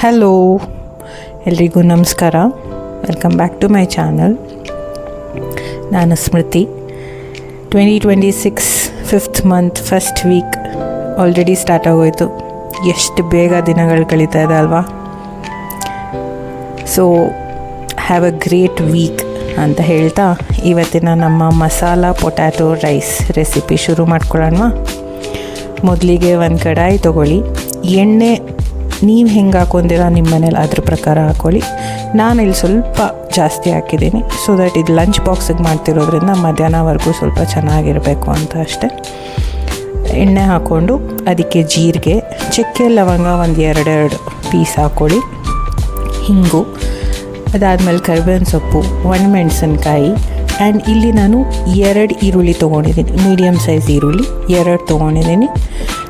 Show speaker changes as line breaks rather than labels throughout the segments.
Hello, ಎಲ್ರಿಗೂ ನಮಸ್ಕಾರ. Welcome back to my channel. ನಾನು Smriti. 2026 5th month first week already start ಆಗೋಯಿತು. ಎಷ್ಟು ಬೇಗ ದಿನಗಳು ಕಳೀತಾ ಇದೆ ಅಲ್ವಾ? So have a great week ಅಂತ ಹೇಳ್ತಾ ಇವತ್ತಿನ ನಮ್ಮ ಮಸಾಲ ಪೊಟ್ಯಾಟೊ ರೈಸ್ ರೆಸಿಪಿ ಶುರು ಮಾಡ್ಕೊಳ್ಳೋಣ. ಮೊದಲಿಗೆ ಒಂದು ಕಡಾಯಿ ತೊಗೊಳ್ಳಿ. ಎಣ್ಣೆ ನೀವು ಹೆಂಗೆ ಹಾಕೊಂಡಿರ ನಿಮ್ಮ ಮನೇಲಿ ಅದ್ರ ಪ್ರಕಾರ ಹಾಕ್ಕೊಳ್ಳಿ. ನಾನಿಲ್ಲಿ ಸ್ವಲ್ಪ ಜಾಸ್ತಿ ಹಾಕಿದ್ದೀನಿ, ಸೊ ದ್ಯಾಟ್ ಇದು ಲಂಚ್ ಬಾಕ್ಸಿಗೆ ಮಾಡ್ತಿರೋದ್ರಿಂದ ಮಧ್ಯಾಹ್ನವರೆಗೂ ಸ್ವಲ್ಪ ಚೆನ್ನಾಗಿರಬೇಕು ಅಂತ ಅಷ್ಟೆ. ಎಣ್ಣೆ ಹಾಕ್ಕೊಂಡು ಅದಕ್ಕೆ ಜೀರಿಗೆ, ಚಕ್ಕೆ ಲವಂಗ ಒಂದು ಎರಡೆರಡು ಪೀಸ್ ಹಾಕ್ಕೊಳ್ಳಿ, ಹಿಂಗು, ಅದಾದಮೇಲೆ ಕರಿಬೇವಿನ ಸೊಪ್ಪು, ಒಣಮೆಣಸಿನ್ಕಾಯಿ, ಆ್ಯಂಡ್ ಇಲ್ಲಿ ನಾನು 2 ಈರುಳ್ಳಿ ತೊಗೊಂಡಿದ್ದೀನಿ, ಮೀಡಿಯಮ್ ಸೈಜ್ ಈರುಳ್ಳಿ 2 ತೊಗೊಂಡಿದ್ದೀನಿ.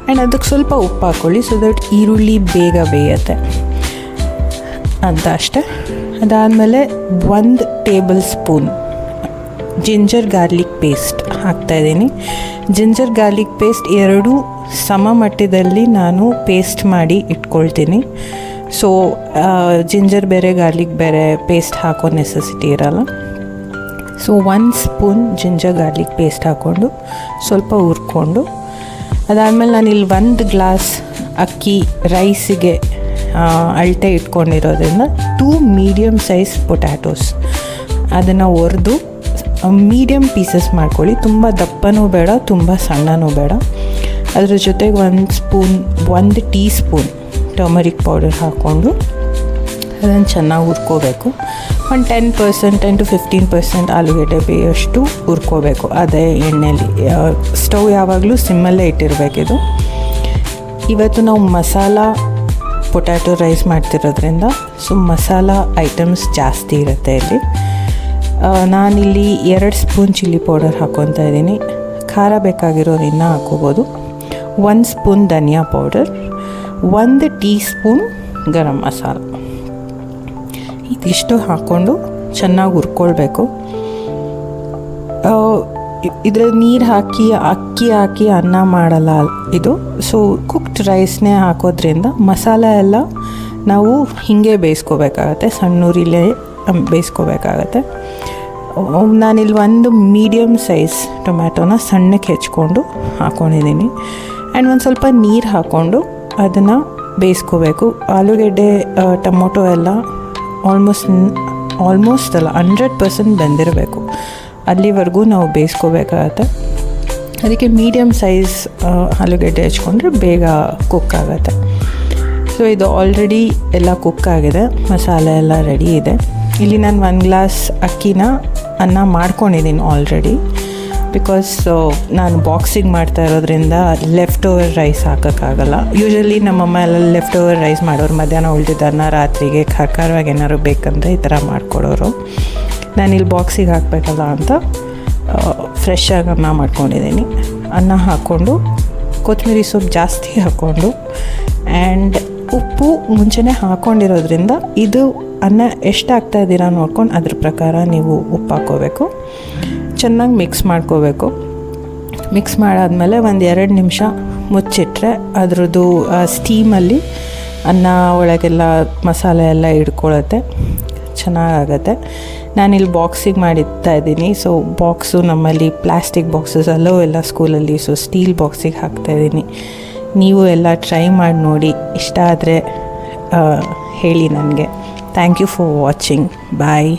ಆ್ಯಂಡ್ ಅದಕ್ಕೆ ಸ್ವಲ್ಪ ಉಪ್ಪು ಹಾಕ್ಕೊಳ್ಳಿ, ಸೊ ದಟ್ ಈರುಳ್ಳಿ ಬೇಗ ಬೇಯುತ್ತೆ ಅಂತ ಅಷ್ಟೆ. ಅದಾದಮೇಲೆ 1 table spoon ginger garlic paste ಹಾಕ್ತಾಯಿದ್ದೀನಿ. ಜಿಂಜರ್ ಗಾರ್ಲಿಕ್ ಪೇಸ್ಟ್ 2 ಸಮ ಮಟ್ಟದಲ್ಲಿ ನಾನು ಪೇಸ್ಟ್ ಮಾಡಿ ಇಟ್ಕೊಳ್ತೀನಿ. ಸೊ ಜಿಂಜರ್ ಬೇರೆ ಗಾರ್ಲಿಕ್ ಬೇರೆ ಪೇಸ್ಟ್ ಹಾಕೋ ನೆಸೆಸಿಟಿ ಇರಲ್ಲ. So 1 spoon ginger garlic paste ಹಾಕ್ಕೊಂಡು ಸ್ವಲ್ಪ ಹುರ್ಕೊಂಡು, ಅದಾದಮೇಲೆ ನಾನಿಲ್ಲಿ 1 ಗ್ಲಾಸ್ ಅಕ್ಕಿ ರೈಸಿಗೆ ಅಳತೆ ಇಟ್ಕೊಂಡಿರೋದ್ರಿಂದ 2 ಮೀಡಿಯಮ್ ಸೈಜ್ ಪೊಟ್ಯಾಟೋಸ್ ಅದನ್ನು ಒರೆದು ಮೀಡಿಯಮ್ ಪೀಸಸ್ ಮಾಡ್ಕೊಳ್ಳಿ. ತುಂಬ ದಪ್ಪನೂ ಬೇಡ, ತುಂಬ ಸಣ್ಣನೂ ಬೇಡ. ಅದ್ರ ಜೊತೆಗೆ 1 ಟೀ ಸ್ಪೂನ್ ಟರ್ಮರಿಕ್ ಪೌಡರ್ ಹಾಕ್ಕೊಂಡು ಅದನ್ನು ಚೆನ್ನಾಗಿ ಹುರ್ಕೋಬೇಕು. ಒಂದು 10% to 15% ಆಲೂಗಡ್ಡೆ ಬೇಯಷ್ಟು ಹುರ್ಕೋಬೇಕು ಅದೇ ಎಣ್ಣೆಯಲ್ಲಿ. ಸ್ಟವ್ ಯಾವಾಗಲೂ ಸಿಮ್ಮಲ್ಲೇ ಇಟ್ಟಿರಬೇಕಿದು. ಇವತ್ತು ನಾವು ಮಸಾಲ ಪೊಟ್ಯಾಟೊ ರೈಸ್ ಮಾಡ್ತಿರೋದ್ರಿಂದ ಸೊ ಮಸಾಲ ಐಟಮ್ಸ್ ಜಾಸ್ತಿ ಇರುತ್ತೆ ಇಲ್ಲಿ. ನಾನಿಲ್ಲಿ 2 ಸ್ಪೂನ್ ಚಿಲ್ಲಿ ಪೌಡರ್ ಹಾಕ್ಕೊತಾ ಇದ್ದೀನಿ. ಖಾರ ಬೇಕಾಗಿರೋರು ಇನ್ನೂ ಹಾಕ್ಕೋಬೋದು. 1 ಸ್ಪೂನ್ ಧನಿಯಾ powder, 1 tea spoon garam masala, ಇದಿಷ್ಟು ಹಾಕ್ಕೊಂಡು ಚೆನ್ನಾಗಿ ಹುರ್ಕೊಳ್ಬೇಕು. ಇದರಲ್ಲಿ ನೀರು ಹಾಕಿ ಅಕ್ಕಿ ಹಾಕಿ ಅನ್ನ ಮಾಡಲ್ಲ ಇದು. ಸೊ ಕುಕ್ಡ್ ರೈಸ್ನೇ ಹಾಕೋದ್ರಿಂದ ಮಸಾಲೆ ಎಲ್ಲ ನಾವು ಹೀಗೆ ಬೇಯಿಸ್ಕೋಬೇಕಾಗತ್ತೆ, ಸಣ್ಣೂರಿಲೇ ಬೇಯಿಸ್ಕೋಬೇಕಾಗತ್ತೆ. ನಾನಿಲ್ಲಿ 1 ಮೀಡಿಯಮ್ ಸೈಜ್ ಟೊಮ್ಯಾಟೊನ ಸಣ್ಣಕ್ಕೆ ಹೆಚ್ಕೊಂಡು ಹಾಕ್ಕೊಂಡಿದ್ದೀನಿ. ಆ್ಯಂಡ್ ಒಂದು ಸ್ವಲ್ಪ ನೀರು ಹಾಕ್ಕೊಂಡು ಅದನ್ನು ಬೇಯಿಸ್ಕೋಬೇಕು. ಆಲೂಗೆಡ್ಡೆ ಟೊಮೊಟೊ ಎಲ್ಲ ಆಲ್ಮೋಸ್ಟ್ ಅಲ್ಲ 100% ಬೆಂದಿರಬೇಕು, ಅಲ್ಲಿವರೆಗೂ ನಾವು ಬೇಯಿಸ್ಕೋಬೇಕಾಗತ್ತೆ. ಅದಕ್ಕೆ ಮೀಡಿಯಮ್ ಸೈಜ್ ಆಲೂಗೆಡ್ಡೆ ಹೆಚ್ಕೊಂಡ್ರೆ ಬೇಗ ಕುಕ್ ಆಗುತ್ತೆ. ಸೊ ಇದು ಆಲ್ರೆಡಿ ಎಲ್ಲ ಕುಕ್ ಆಗಿದೆ, ಮಸಾಲೆ ಎಲ್ಲ ರೆಡಿ ಇದೆ. ಇಲ್ಲಿ ನಾನು 1 ಗ್ಲಾಸ್ ಅಕ್ಕಿನ ಅನ್ನ ಮಾಡ್ಕೊಂಡಿದ್ದೀನಿ ಆಲ್ರೆಡಿ. ಬಿಕಾಸ್ ನಾನು ಬಾಕ್ಸಿಂಗ್ ಮಾಡ್ತಾ ಇರೋದ್ರಿಂದ ಲೆಫ್ಟ್ ಓವರ್ ರೈಸ್ ಹಾಕೋಕ್ಕಾಗಲ್ಲ. ಯೂಶ್ವಲಿ ನಮ್ಮಮ್ಮ ಎಲ್ಲ ಲೆಫ್ಟ್ ಓವರ್ ರೈಸ್ ಮಾಡೋರು, ಮಧ್ಯಾಹ್ನ ಉಳಿದಿದ್ದನ್ನ ರಾತ್ರಿಗೆ ಖಾರವಾಗಿ ಏನಾದ್ರು ಬೇಕಂದ್ರೆ ಈ ಥರ ಮಾಡಿಕೊಡೋರು. ನಾನಿಲ್ಲಿ ಬಾಕ್ಸಿಗೆ ಹಾಕಬೇಕಲ್ಲ ಅಂತ ಫ್ರೆಶ್ಶಾಗಿ ಅನ್ನ ಮಾಡ್ಕೊಂಡಿದ್ದೀನಿ. ಅನ್ನ ಹಾಕ್ಕೊಂಡು ಕೊತ್ತಂಬರಿ ಸೊಪ್ಪು ಜಾಸ್ತಿ ಹಾಕ್ಕೊಂಡು ಆ್ಯಂಡ್ ಉಪ್ಪು ಮುಂಚೆನೇ ಹಾಕ್ಕೊಂಡಿರೋದ್ರಿಂದ ಇದು ಅನ್ನ ಎಷ್ಟು ಹಾಕ್ತಾಯಿದ್ದೀರಾ ನೋಡ್ಕೊಂಡು ಅದ್ರ ಪ್ರಕಾರ ನೀವು ಉಪ್ಪು ಹಾಕ್ಕೋಬೇಕು. ಚೆನ್ನಾಗಿ ಮಿಕ್ಸ್ ಮಾಡ್ಕೋಬೇಕು. ಮಿಕ್ಸ್ ಮಾಡಾದಮೇಲೆ 1-2 ನಿಮಿಷ ಮುಚ್ಚಿಟ್ರೆ ಅದರದ್ದು ಸ್ಟೀಮಲ್ಲಿ ಅನ್ನ ಒಳಗೆಲ್ಲ ಮಸಾಲೆ ಎಲ್ಲ ಹಿಡ್ಕೊಳ್ಳುತ್ತೆ, ಚೆನ್ನಾಗಾಗತ್ತೆ. ನಾನಿಲ್ಲಿ ಬಾಕ್ಸಿಗೆ ಮಾಡಿರ್ತಾ ಇದ್ದೀನಿ. ಸೊ ಬಾಕ್ಸು ನಮ್ಮಲ್ಲಿ ಪ್ಲಾಸ್ಟಿಕ್ ಬಾಕ್ಸಸ್ ಎಲ್ಲ ಸ್ಕೂಲಲ್ಲಿ, ಸೊ ಸ್ಟೀಲ್ ಬಾಕ್ಸಿಗೆ ಹಾಕ್ತಾಯಿದ್ದೀನಿ. ನೀವು ಎಲ್ಲ ಟ್ರೈ ಮಾಡಿ ನೋಡಿ, ಇಷ್ಟ ಆದರೆ ಹೇಳಿ ನನಗೆ. Thank you for watching. Bye.